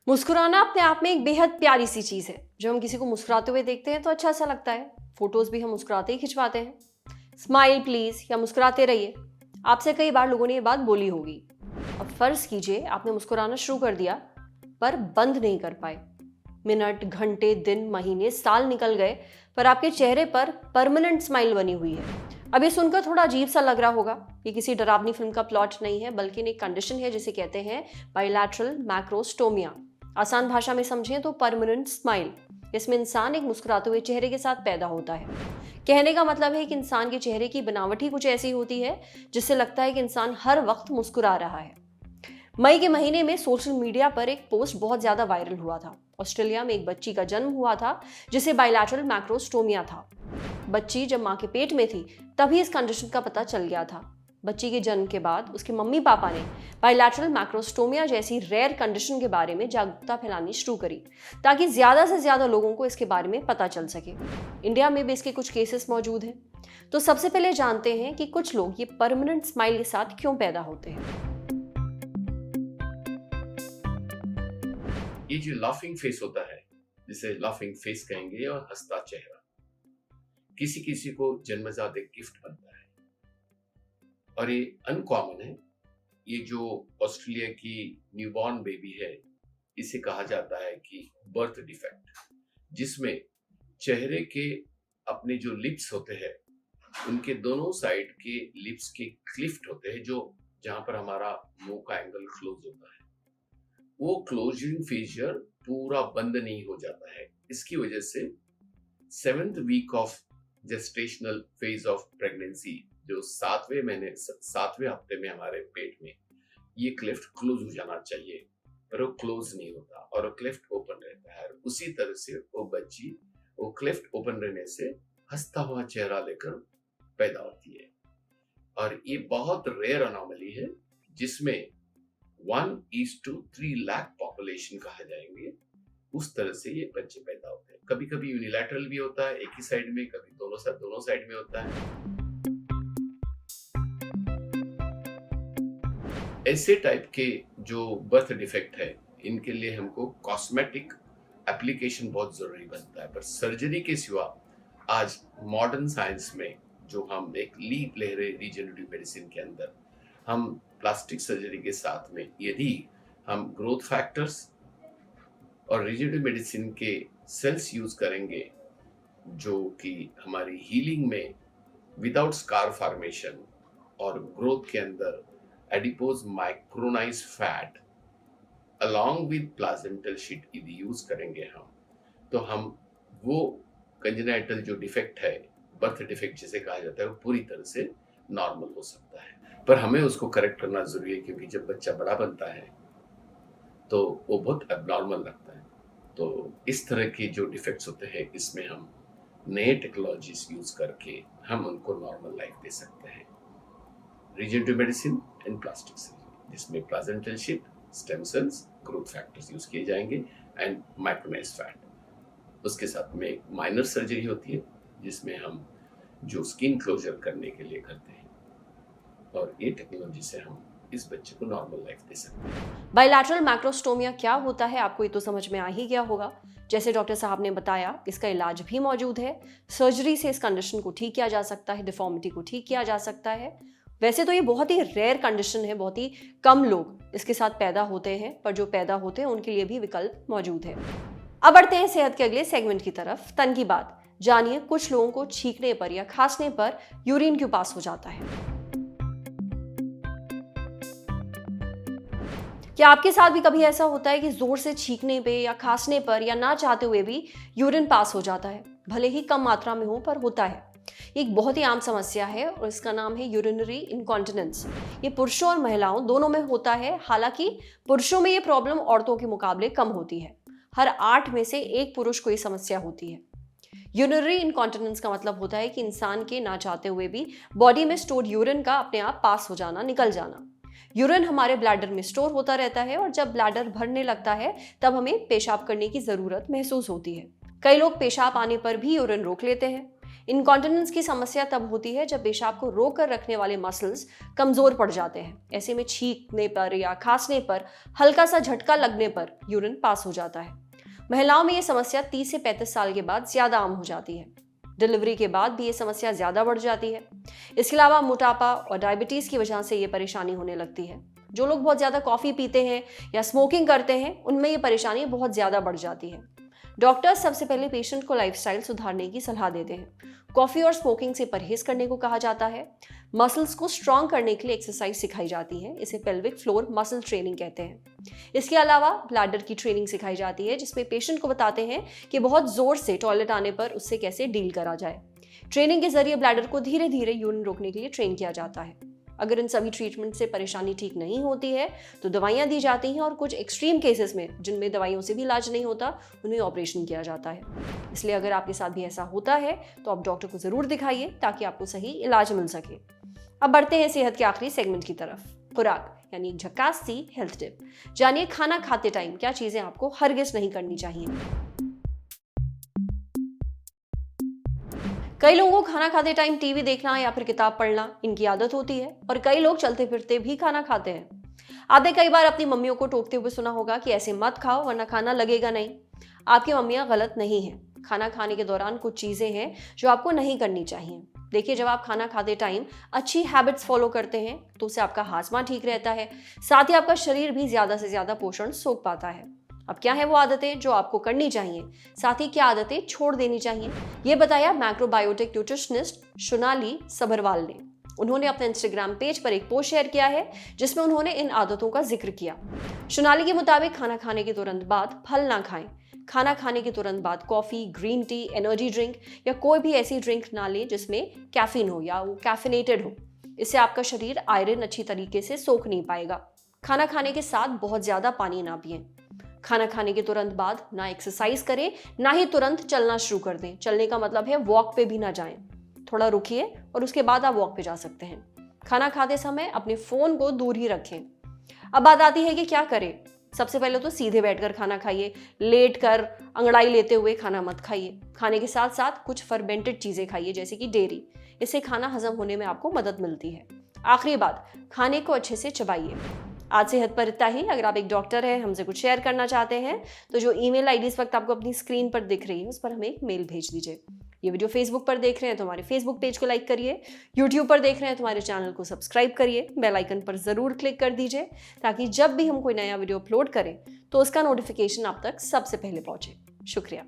मुस्कुराना अपने आप में एक बेहद प्यारी सी चीज है। जब हम किसी को मुस्कुराते हुए देखते हैं तो अच्छा सा लगता है। फोटोज भी हम मुस्कुराते ही खिंचवाते हैं। स्माइल प्लीज या मुस्कुराते रहिए, आपसे कई बार लोगों ने ये बात बोली होगी। अब फर्ज कीजिए आपने मुस्कुराना शुरू कर दिया पर बंद नहीं कर पाए। मिनट, घंटे, दिन, महीने, साल निकल गए पर आपके चेहरे पर परमानेंट स्माइल बनी हुई है। अब ये सुनकर थोड़ा अजीब सा लग रहा होगा। ये किसी डरावनी फिल्म का प्लॉट नहीं है, बल्कि एक कंडीशन है जिसे कहते हैं बायलैटरल मैक्रोस्टोमिया। आसान भाषा में समझें तो परमानेंट स्माइल। इसमें इंसान एक मुस्कुराते हुए चेहरे के साथ पैदा होता है। कहने का मतलब है कि इंसान के चेहरे की बनावट ही कुछ ऐसी होती है जिससे लगता है कि इंसान हर वक्त मुस्कुरा रहा है। मई के महीने में सोशल मीडिया पर एक पोस्ट बहुत ज्यादा वायरल हुआ था। ऑस्ट्रेलिया में एक बच्ची का जन्म हुआ था जिसे बायलैटरल मैक्रोस्टोमिया था। बच्ची जब मां के पेट में थी तभी इस कंडीशन का पता चल गया था। बच्ची के जन्म के बाद उसके मम्मी पापा ने बायलैटरल मैक्रोस्टोमिया जैसी रेयर कंडीशन के बारे में जागरूकता फैलानी शुरू करी ताकि ज्यादा से ज्यादा लोगों को इसके बारे में पता चल सके। इंडिया में भी इसके कुछ केसेस मौजूद हैं। तो सबसे पहले जानते हैं कि कुछ लोग ये परमानेंट स्माइल के साथ क्यों पैदा होते हैं। ये जो लाफिंग फेस होता है, जिसे लाफिंग फेस कहेंगे, और हंसता चेहरा किसी किसी को जन्मजात एक गिफ्ट बनता है और ये अनकॉमन है। ये जो ऑस्ट्रेलिया की न्यूबॉर्न बेबी है, इसे कहा जाता है कि बर्थ डिफेक्ट, जिसमें चेहरे के अपने जो लिप्स होते हैं उनके दोनों साइड के लिप्स के क्लिफ्ट होते हैं, जो जहां पर हमारा मुंह का एंगल क्लोज होता है, वो क्लोजिंग फीचर पूरा बंद नहीं हो जाता है। इसकी वजह से 7th week of gestational phase of pregnancy, जो 7वें हफ्ते में हमारे पेट में, ये क्लिफ्ट क्लोज हो जाना चाहिए, पर वो क्लोज नहीं होता और वो क्लिफ्ट ओपन रहता है। उसी तरह से वो बच्ची वो क्लिफ्ट ओपन रहने से हंसता हुआ चेहरा लेकर पैदा होती है। और ये बहुत रेयर अनोमली है, जिसमें 1:3 लाख पॉपुलेशन कहा जाएंगे, उस तरह से ये बच्चे पैदा होते हैं। कभी कभी यूनिलैटरल भी होता है, एक ही साइड में, कभी दोनों साइड में होता है। ऐसे टाइप के जो बर्थ डिफेक्ट है, इनके लिए हमको कॉस्मेटिक एप्लीकेशन बहुत जरूरी बनता है, पर सर्जरी के सिवा आज मॉडर्न साइंस में जो हम एक लीप ले रहे रीजनरेटिव मेडिसिन के अंदर, हम प्लास्टिक सर्जरी के साथ में यदि हम ग्रोथ फैक्टर्स और रीजनरेटिव मेडिसिन के सेल्स यूज करेंगे, जो कि हमारी हीलिंग में विदाउट स्कार फॉर्मेशन और ग्रोथ के अंदर adipose micronized fat along with placental sheet यदि यूज करेंगे तो हम वो कंजेनाइटल जो डिफेक्ट है, बर्थ डिफेक्ट जिसे कहा जाता है, वो पूरी तरह से नॉर्मल हो सकता है। पर हमें उसको करेक्ट करना जरूरी है, क्योंकि जब बच्चा बड़ा बनता है तो वो बहुत एबनॉर्मल लगता है। तो इस तरह के जो डिफेक्ट्स होते हैं, इसमें हम नए टेक्नोलॉजीज यूज करके हम उनको नॉर्मल लाइफ दे सकते हैं। Regenerative medicine and plastic surgery, जिसमें placental sheet, stem cells, growth factors use किए जाएंगे एंड माइक्रोनाइज फैट। उसके साथ में एक माइनर सर्जरी होती है, जिसमें हम जो स्किन क्लोजर करने के लिए करते हैं, और ये टेक्नोलॉजी से हम इस बच्चे को नॉर्मल लाइफ दे सकते हैं। बायलैटरल मैक्रोस्टोमिया क्या होता है, आपको ये तो समझ में आ ही गया होगा। जैसे डॉक्टर साहब ने बताया, इसका इलाज भी मौजूद है। सर्जरी से इस कंडीशन को ठीक किया जा सकता है, डिफॉर्मिटी को ठीक किया जा सकता है। वैसे तो ये बहुत ही रेयर कंडीशन है, बहुत ही कम लोग इसके साथ पैदा होते हैं, पर जो पैदा होते हैं उनके लिए भी विकल्प मौजूद है। अब बढ़ते हैं सेहत के अगले सेगमेंट की तरफ, तन की बात। जानिए कुछ लोगों को छींकने पर या खांसने पर यूरिन क्यों पास हो जाता है। क्या आपके साथ भी कभी ऐसा होता है कि जोर से छींकने पे या खांसने पर या ना चाहते हुए भी यूरिन पास हो जाता है, भले ही कम मात्रा में हो पर होता है। एक बहुत ही आम समस्या है और इसका नाम है यूरिनरी इनकॉन्टिनेंस। ये पुरुषों और महिलाओं दोनों में होता है। हालांकि पुरुषों में ये प्रॉब्लम औरतों के मुकाबले कम होती है। हर 8 में से 1 पुरुष को ये समस्या होती है। यूरिनरी इनकॉन्टिनेंस का मतलब होता है कि इंसान के ना चाहते हुए भी बॉडी में स्टोर्ड यूरिन का अपने आप पास हो जाना, निकल जाना। यूरिन हमारे ब्लैडर में स्टोर होता रहता है और जब ब्लैडर भरने लगता है तब हमें पेशाब करने की जरूरत महसूस होती है। कई लोग पेशाब आने पर भी यूरिन रोक लेते हैं। इनकॉन्टिनेंस की समस्या तब होती है जब पेशाब को रोक कर रखने वाले मसल्स कमजोर पड़ जाते हैं। ऐसे में छींकने पर या खांसने पर हल्का सा झटका लगने पर यूरिन पास हो जाता है। महिलाओं में ये समस्या 30 से 35 साल के बाद ज्यादा आम हो जाती है। डिलीवरी के बाद भी ये समस्या ज्यादा बढ़ जाती है। इसके अलावा मोटापा और डायबिटीज की वजह से ये परेशानी होने लगती है। जो लोग बहुत ज्यादा कॉफी पीते हैं या स्मोकिंग करते हैं, उनमें ये परेशानी बहुत ज्यादा बढ़ जाती है। डॉक्टर्स सबसे पहले पेशेंट को लाइफस्टाइल सुधारने की सलाह देते हैं। कॉफी और स्मोकिंग से परहेज करने को कहा जाता है। मसल्स को स्ट्रॉन्ग करने के लिए एक्सरसाइज सिखाई जाती है। इसे पेल्विक फ्लोर मसल ट्रेनिंग कहते हैं। इसके अलावा ब्लैडर की ट्रेनिंग सिखाई जाती है, जिसमें पेशेंट को बताते हैं कि बहुत जोर से टॉयलेट आने पर उससे कैसे डील करा जाए। ट्रेनिंग के जरिए ब्लैडर को धीरे धीरे यूरिन रोकने के लिए ट्रेन किया जाता है। अगर इन सभी ट्रीटमेंट से परेशानी ठीक नहीं होती है तो दवाइयां दी जाती हैं, और कुछ एक्सट्रीम केसेस में जिनमें दवाइयों से भी इलाज नहीं होता, उन्हें ऑपरेशन किया जाता है। इसलिए अगर आपके साथ भी ऐसा होता है तो आप डॉक्टर को जरूर दिखाइए ताकि आपको सही इलाज मिल सके। अब बढ़ते हैं सेहत के आखिरी सेगमेंट की तरफ, खुराक यानी एक झकास सी हेल्थ टिप। जानिए खाना खाते टाइम क्या चीजें आपको हरगिज नहीं करनी चाहिए। कई लोगों को खाना खाते टाइम टीवी देखना या फिर किताब पढ़ना इनकी आदत होती है, और कई लोग चलते फिरते भी खाना खाते हैं। आपने कई बार अपनी मम्मियों को टोकते हुए सुना होगा कि ऐसे मत खाओ वरना खाना लगेगा नहीं। आपकी मम्मियां गलत नहीं हैं। खाना खाने के दौरान कुछ चीजें हैं जो आपको नहीं करनी चाहिए। देखिए, जब आप खाना खाते टाइम अच्छी हैबिट्स फॉलो करते हैं तो उससे आपका हाजमा ठीक रहता है, साथ ही आपका शरीर भी ज्यादा से ज्यादा पोषण सोख पाता है। अब क्या है वो आदतें जो आपको करनी चाहिए, साथ ही क्या आदतें छोड़ देनी चाहिए, ये बताया मैक्रोबायोटिक न्यूट्रिशनिस्ट सोनाली सबरवाल ने। उन्होंने अपने इंस्टाग्राम पेज पर एक पोस्ट शेयर किया है जिसमें उन्होंने इन आदतों का जिक्र किया। सोनाली के मुताबिक खाना खाने के तुरंत बाद फल ना खाएं। खाना खाने के तुरंत बाद coffee, green tea, energy drink या कोई भी ऐसी ड्रिंक ना लें जिसमें कैफीन हो या वो कैफिनेटेड हो। इससे आपका शरीर आयरन अच्छी तरीके से सोख नहीं पाएगा। खाना खाने के साथ बहुत ज्यादा पानी ना पिएं। खाना खाने के तुरंत बाद ना एक्सरसाइज करें, ना ही तुरंत चलना शुरू कर दें। चलने का मतलब है वॉक पे भी ना जाएं। थोड़ा रुकिए और उसके बाद आप वॉक पे जा सकते हैं। खाना खाते समय अपने फोन को दूर ही रखें। अब बात आती है कि क्या करें। सबसे पहले तो सीधे बैठकर खाना खाइए। लेट कर अंगड़ाई लेते हुए खाना मत खाइए। खाने के साथ साथ कुछ फर्मेंटेड चीजें खाइए जैसे कि डेयरी। इससे खाना हजम होने में आपको मदद मिलती है। आखिरी बात, खाने को अच्छे से चबाइए। आज सेहत पर इतना ही। अगर आप एक डॉक्टर हैं, हमसे कुछ शेयर करना चाहते हैं तो जो ईमेल आईडी इस वक्त आपको अपनी स्क्रीन पर दिख रही है उस पर हमें एक मेल भेज दीजिए। ये वीडियो फेसबुक पर देख रहे हैं तो हमारे फेसबुक पेज को लाइक करिए। यूट्यूब पर देख रहे हैं तो हमारे चैनल को सब्सक्राइब करिए। बेल आइकन पर जरूर क्लिक कर दीजिए ताकि जब भी हम कोई नया वीडियो अपलोड करें तो उसका नोटिफिकेशन आप तक सबसे पहले पहुंचे। शुक्रिया।